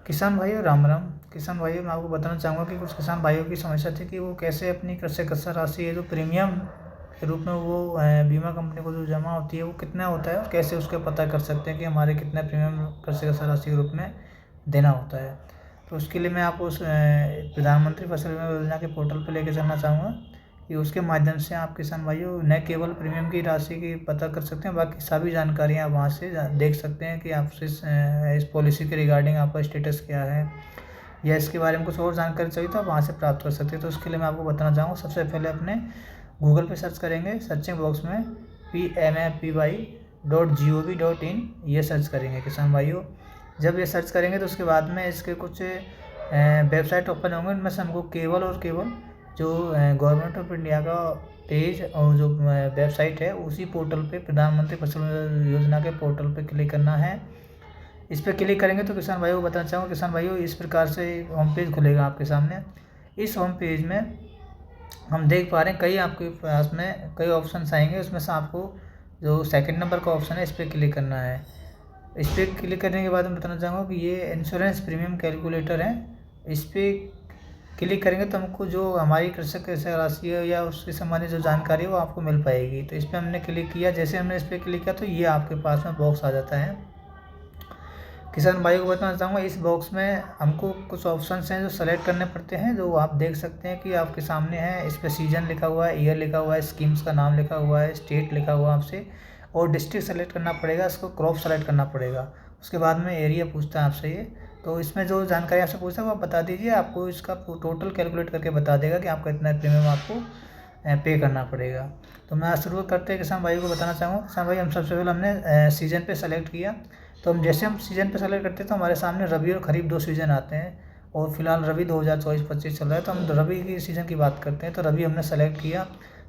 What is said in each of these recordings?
किसान भाइयों राम राम। किसान भाइयों मैं आपको बताना चाहूँगा कि कुछ किसान भाइयों की समस्या थी कि वो कैसे अपनी कृषि कसर राशि है जो प्रीमियम के रूप में वो बीमा कंपनी को जो जमा होती है वो कितना होता है और कैसे उसके पता कर सकते हैं कि हमारे कितना प्रीमियम कृषि कसर राशि के रूप में देना होता है। तो उसके लिए मैं आपको उस प्रधानमंत्री फसल बीमा योजना के पोर्टल पर लेकर चलना चाहूँगा कि उसके माध्यम से आप किसान भाइयों न केवल प्रीमियम की राशि की पता कर सकते हैं, बाकी सभी जानकारियाँ आप वहाँ से देख सकते हैं कि आपसे इस पॉलिसी के रिगार्डिंग आपका स्टेटस क्या है या इसके बारे में कुछ और जानकारी चाहिए तो आप वहाँ से प्राप्त कर सकते हैं। तो उसके लिए मैं आपको बताना चाहूँगा, सबसे पहले अपने गूगल पे सर्च करेंगे, सर्चिंग बॉक्स में PMAPY.gov.in ये सर्च करेंगे किसान भाइयों। जब ये सर्च करेंगे तो उसके बाद में इसके कुछ वेबसाइट ओपन होंगे, उनमें से हमको केवल और केवल जो गवर्नमेंट ऑफ इंडिया का पेज और जो वेबसाइट है उसी पोर्टल पे प्रधानमंत्री फसल योजना के पोर्टल पे क्लिक करना है। इस पर क्लिक करेंगे तो किसान भाइयों को बताना चाहूँगा किसान भाइयों इस प्रकार से होम पेज खुलेगा आपके सामने। इस होम पेज में हम देख पा रहे हैं कई आपके पास में कई ऑप्शन आएंगे, उसमें से आपको जो सेकंड नंबर का ऑप्शन है इस पर क्लिक करना है। इस पर क्लिक करने के बाद मैं बताना चाहूँगा कि ये इंश्योरेंस प्रीमियम कैलकुलेटर है। इस पर क्लिक करेंगे तो हमको जो हमारी कृषक कैसे राशि है या उससे संबंधित जो जानकारी है वो आपको मिल पाएगी। तो इस पर हमने क्लिक किया, जैसे हमने इस पर क्लिक किया तो ये आपके पास में बॉक्स आ जाता है। किसान भाई को बताना चाहूँगा इस बॉक्स में हमको कुछ ऑप्शंस हैं जो सेलेक्ट करने पड़ते हैं, जो आप देख सकते हैं कि आपके सामने है। इस पर सीजन लिखा हुआ है, ईयर लिखा हुआ है, स्कीम्स का नाम लिखा हुआ है, स्टेट लिखा हुआ है आपसे, और डिस्ट्रिक्ट सेलेक्ट करना पड़ेगा, इसको क्रॉप सेलेक्ट करना पड़ेगा। उसके बाद में एरिया पूछता है आपसे ये। तो इसमें जो जानकारी आपसे पूछता है वो आप बता दीजिए, आपको इसका टोटल कैलकुलेट करके बता देगा कि आपका इतना प्रीमियम आपको पे करना पड़ेगा। तो मैं शुरू करते हैं किसान भाई को बताना चाहूँगा। किसान भाई हम सबसे पहले हमने सीजन पे सेलेक्ट किया। तो हम जैसे हम सीजन पे सेलेक्ट करते हैं तो हमारे सामने रबी और खरीफ दो सीज़न आते हैं, और फिलहाल रबी 2024-25 चल रहा है तो हम रबी की सीज़न की बात करते हैं। तो रबी हमने सेलेक्ट किया।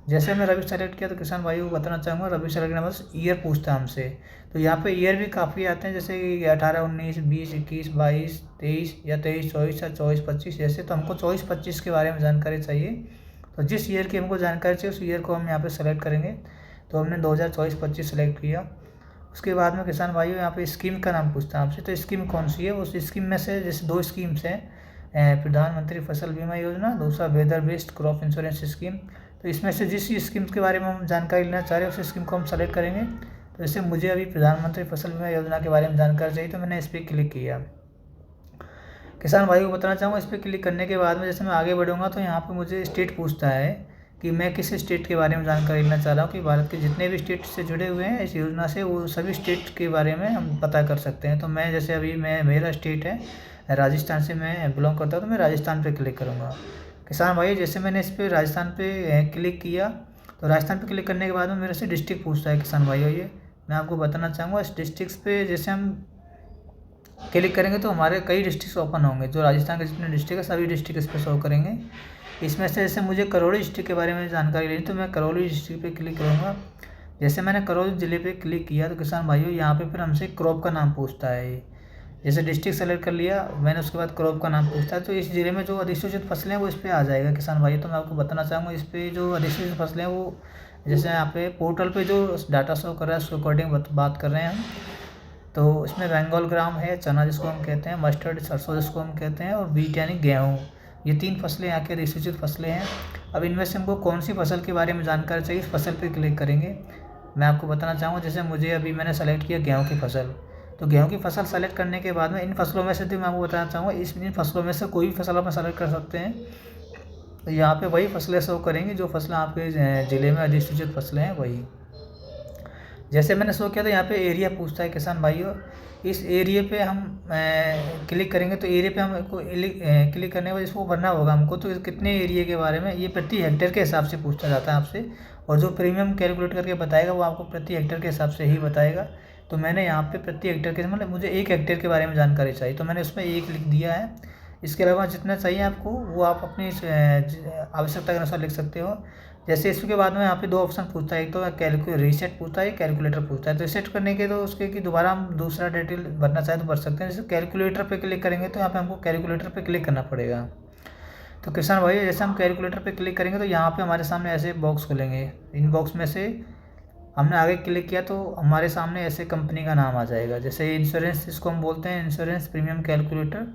जैसे हमने रबी सेलेक्ट किया तो किसान भाइयों को बताना चाहूँगा रबी सेलेक्ट करने बस ईयर पूछता है हमसे। तो यहाँ पे ईयर भी काफ़ी आते हैं, जैसे कि 18, 19, 20, 21, 22, 23 या 23, 24 या 24, 25 जैसे। तो हमको 24-25 के बारे में जानकारी चाहिए। तो जिस ईयर की हमको जानकारी चाहिए उस ईयर को हम यहाँ पे सेलेक्ट करेंगे। तो हमने 2024-25 सेलेक्ट किया। उसके बाद में किसान भाइयों यहाँ पे स्कीम का नाम पूछता है आपसे। तो स्कीम कौन सी है, उस स्कीम में से जैसे दो स्कीम्स हैं, प्रधानमंत्री फसल बीमा योजना, दूसरा weather based crop insurance scheme. तो इसमें से जिस स्कीम के बारे में हम जानकारी लेना चाह रहे हैं उस स्कीम को हम सेलेक्ट करेंगे। तो जैसे मुझे अभी प्रधानमंत्री फसल बीमा योजना के बारे में जानकारी चाहिए तो मैंने इस पर क्लिक किया। किसान भाइयों को बताना चाहूँगा इस पर क्लिक करने के बाद में जैसे मैं आगे बढ़ूँगा तो यहाँ पे मुझे स्टेट पूछता है कि मैं किस स्टेट के बारे में जानकारी लेना चाह रहा हूँ, कि भारत के जितने भी स्टेट से जुड़े हुए हैं इस योजना से वो सभी स्टेट के बारे में हम पता कर सकते हैं। तो मैं जैसे अभी मेरा स्टेट है राजस्थान से मैं बिलोंग करता हूँ, तो मैं राजस्थान पे क्लिक करूँगा। किसान भाई जैसे मैंने इस पर राजस्थान पे क्लिक किया तो राजस्थान पे क्लिक करने के बाद में मेरे से डिस्ट्रिक्ट पूछता है। किसान भाइयों ये मैं आपको बताना चाहूँगा इस डिस्ट्रिक्ट पे जैसे हम क्लिक करेंगे तो हमारे कई डिस्ट्रिक्ट ओपन होंगे, जो राजस्थान के जितने डिस्ट्रिक्ट है सभी डिस्ट्रिक्ट इस पर शो करेंगे। इसमें से जैसे मुझे करौली डिस्ट्रिक्ट के बारे में जानकारी लेनी तो मैं करौली डिस्ट्रिक्ट पे क्लिक करूँगा। जैसे मैंने करौली ज़िले पे क्लिक किया तो किसान भाइयों यहाँ पे फिर हमसे क्रॉप का नाम पूछता है। जैसे डिस्ट्रिक्ट सेलेक्ट कर लिया मैंने, उसके बाद क्रॉप का नाम पूछता है। तो इस ज़िले में जो अधिसूचित फसलें हैं वो इस पर आ जाएगा किसान भाइयों। तो मैं आपको बताना चाहूँगा इस पर जो अधिसूचित फसलें हैं वो जैसे यहाँ पे पोर्टल पे जो डाटा शो कर रहा है उसके अकॉर्डिंग बात कर रहे हैं हम। तो इसमें बंगाल ग्राम है, चना जिसको हम कहते हैं, मस्टर्ड सरसों जिसको हम कहते हैं, और बीट यानी गेहूँ। ये तीन फसलें यहाँ की अधिसूचित फसलें हैं। अब इनमें से हमको कौन सी फसल के बारे में जानकारी चाहिए इस फसल पे क्लिक करेंगे। मैं आपको बताना चाहूँगा जैसे मुझे अभी मैंने सेलेक्ट किया गेहूँ की फसल। तो गेहूँ की फसल सेलेक्ट करने के बाद में इन फसलों में से तो मैं आपको बताना चाहूँगा इन फसलों में से कोई भी फसल आप सेलेक्ट कर सकते हैं। तो यहाँ पे वही फसलें शो करेंगी जो फसलें आपके ज़िले में अधिसूचित फसलें हैं वही। जैसे मैंने शो किया तो यहाँ पे एरिया पूछता है किसान भाइयों। इस एरिया पे हम क्लिक करेंगे तो एरिया पे हमको क्लिक करने के बाद इसको भरना होगा हमको। तो कितने एरिया के बारे में ये प्रति हेक्टेयर के हिसाब से पूछा जाता है आपसे, और जो प्रीमियम कैलकुलेट करके बताएगा वो आपको प्रति हेक्टेयर के हिसाब से ही बताएगा। तो मैंने यहाँ पे प्रति हेक्टेयर के मतलब मुझे 1 हेक्टेयर के बारे में जानकारी चाहिए तो मैंने उसमें 1 लिख दिया है। इसके अलावा जितना चाहिए आपको वो आप अपनी आवश्यकता के अनुसार लिख सकते हो। जैसे इसके बाद में यहाँ पे 2 ऑप्शन पूछता है, एक तो रीसेट पूछता है, कैलकुलेटर पूछता है। तो रीसेट करने के तो उसके कि दोबारा हम दूसरा डिटेल भरना चाहे तो भर सकते हैं। जैसे कैलकुलेटर पे क्लिक करेंगे तो यहाँ पे हमको कैलकुलेटर पे क्लिक करना पड़ेगा। तो किसान भाई जैसे हम कैलकुलेटर पे क्लिक करेंगे तो यहाँ पे हमारे सामने ऐसे बॉक्स खुलेंगे। इन बॉक्स में से हमने आगे क्लिक किया तो हमारे सामने ऐसे कंपनी का नाम आ जाएगा, जैसे इंश्योरेंस इसको हम बोलते हैं, इंश्योरेंस प्रीमियम कैलकुलेटर।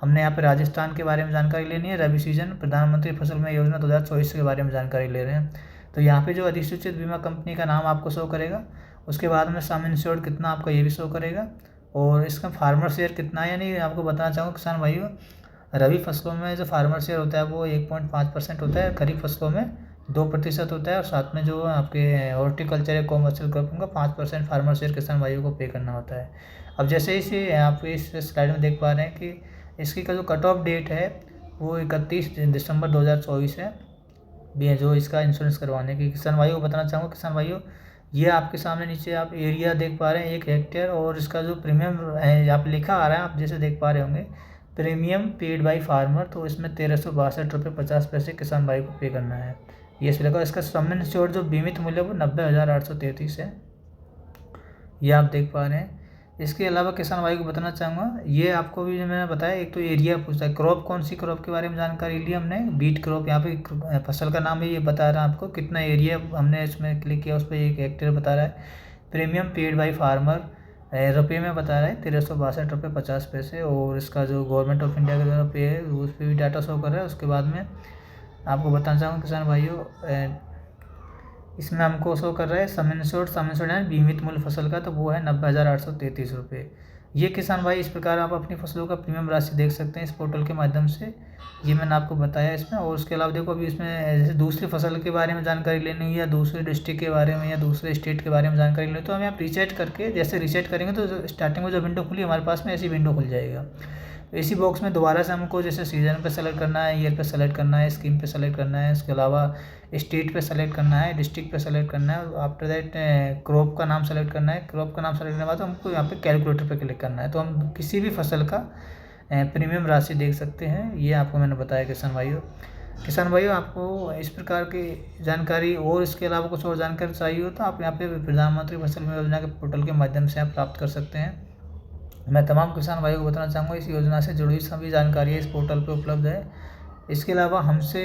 हमने यहाँ पे राजस्थान के बारे में जानकारी लेनी है, रबी सीजन प्रधानमंत्री फसल बीमा योजना 2024 के बारे में जानकारी ले रहे हैं। तो यहाँ पे जो अधिसूचित बीमा कंपनी का नाम आपको शो करेगा, उसके बाद में सम इंश्योर्ड कितना आपका ये भी शो करेगा, और इसका फार्मर शेयर कितना है। यानी आपको बताना चाहूँगा किसान भाइयों, रबी फसलों में जो फार्मर शेयर होता है वो 1.5% होता है, खरीफ फसलों में 2% होता है, और साथ में जो आपके हॉर्टिकल्चर या कॉमर्शियल क्रॉपिंग का 5% फार्मर शेयर किसान भाइयों को पे करना होता है। अब जैसे इसे आप इस स्लाइड में देख पा रहे हैं कि इसकी का जो कट ऑफ डेट है वो 31 दिसंबर 2024 है, भी जो इसका इंश्योरेंस करवाने की। किसान भाइयों को बताना चाहूँगा किसान भाइयों, ये आपके सामने नीचे आप एरिया देख पा रहे हैं 1 हेक्टेयर, और इसका जो प्रीमियम है आप लिखा आ रहा है, आप जैसे देख पा रहे होंगे प्रीमियम पेड बाई फार्मर, तो इसमें 1362 रुपये 50 पैसे किसान भाई को पे करना है। ये इस लगा। इसका सम इंश्योर्ड जो बीमित मूल्य वो 90,833 है, ये आप देख पा रहे हैं। इसके अलावा किसान भाई को बताना चाहूँगा, ये आपको भी जो मैंने बताया, एक तो एरिया पूछता है, क्रॉप कौन सी क्रॉप के बारे में जानकारी ली हमने, बीट क्रॉप। यहाँ पे फसल का नाम है, ये बता रहा है आपको कितना एरिया, हमने इसमें क्लिक किया उस पर 1 हेक्टेयर बता रहा है। प्रीमियम पेड बाई फार्मर रुपये में बता रहा है 1362 रुपये 50 पैसे, और इसका जो गवर्नमेंट ऑफ इंडिया के द्वारा पे है उस पर भी डाटा शो कर रहा है। उसके बाद में आपको बताना चाहूँगा किसान भाइयों, इसमें हमको शो कर रहा है सम इंश्योर्ड है बीमित मूल्य फसल का, तो वो है 90,833 रुपये। ये किसान भाई इस प्रकार आप अपनी फसलों का प्रीमियम राशि देख सकते हैं इस पोर्टल के माध्यम से, ये मैंने आपको बताया इसमें। और उसके अलावा देखो अभी इसमें जैसे दूसरी फसल के बारे में जानकारी लेनी हुई, या दूसरे डिस्ट्रिक्ट के बारे में, या दूसरे स्टेट के बारे में जानकारी लेनी, तो हम यहाँ रिसेट करके, जैसे रिसेट करेंगे तो स्टार्टिंग में जो विंडो खुली हमारे पास में ऐसी विंडो खुल जाएगा। तो इसी बॉक्स में दोबारा से हमको जैसे सीजन पे सेलेक्ट करना है, ईयर पे सेलेक्ट करना है, स्कीम पे सेलेक्ट करना है, इसके अलावा स्टेट पे सेलेक्ट करना है, डिस्ट्रिक्ट पे सेलेक्ट करना है, आफ्टर दैट क्रॉप का नाम सेलेक्ट करना है। क्रॉप का नाम सेलेक्ट करने के बाद हमको यहाँ पे कैलकुलेटर पे क्लिक करना है, तो हम किसी भी फसल का प्रीमियम राशि देख सकते हैं। ये आपको मैंने बताया किसान भाइयों। किसान भाइयों, आपको इस प्रकार की जानकारी और इसके अलावा कुछ और जानकारी चाहिए हो तो आप यहाँ पे प्रधानमंत्री फसल बीमा योजना के पोर्टल के माध्यम से आप प्राप्त कर सकते हैं। मैं तमाम किसान भाइयों को बताना चाहूँगा, इस योजना से जुड़ी सभी जानकारी इस पोर्टल पे उपलब्ध है। इसके अलावा हमसे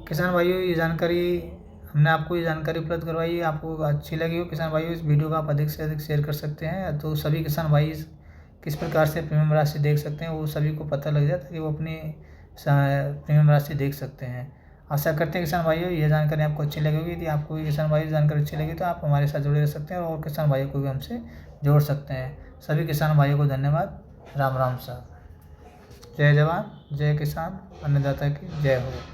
किसान भाइयों ये जानकारी, हमने आपको ये जानकारी उपलब्ध करवाई, आपको अच्छी लगी हो किसान भाइयों, इस वीडियो को आप अधिक से अधिक शेयर कर सकते हैं, तो सभी किसान भाई किस प्रकार से प्रीमियम राशि देख सकते हैं वो सभी को पता लग जाए, ताकि वो अपनी प्रीमियम राशि देख सकते हैं। आशा करते हैं किसान भाइयों ये जानकारी आपको अच्छी लगेगी। यदि आपको ये किसान भाई जानकारी अच्छी लगी तो आप हमारे साथ जुड़े रह सकते हैं, और किसान भाइयों को भी हमसे जोड़ सकते हैं। सभी किसान भाइयों को धन्यवाद। राम राम साहब। जय जवान जय किसान, अन्नदाता की जय हो।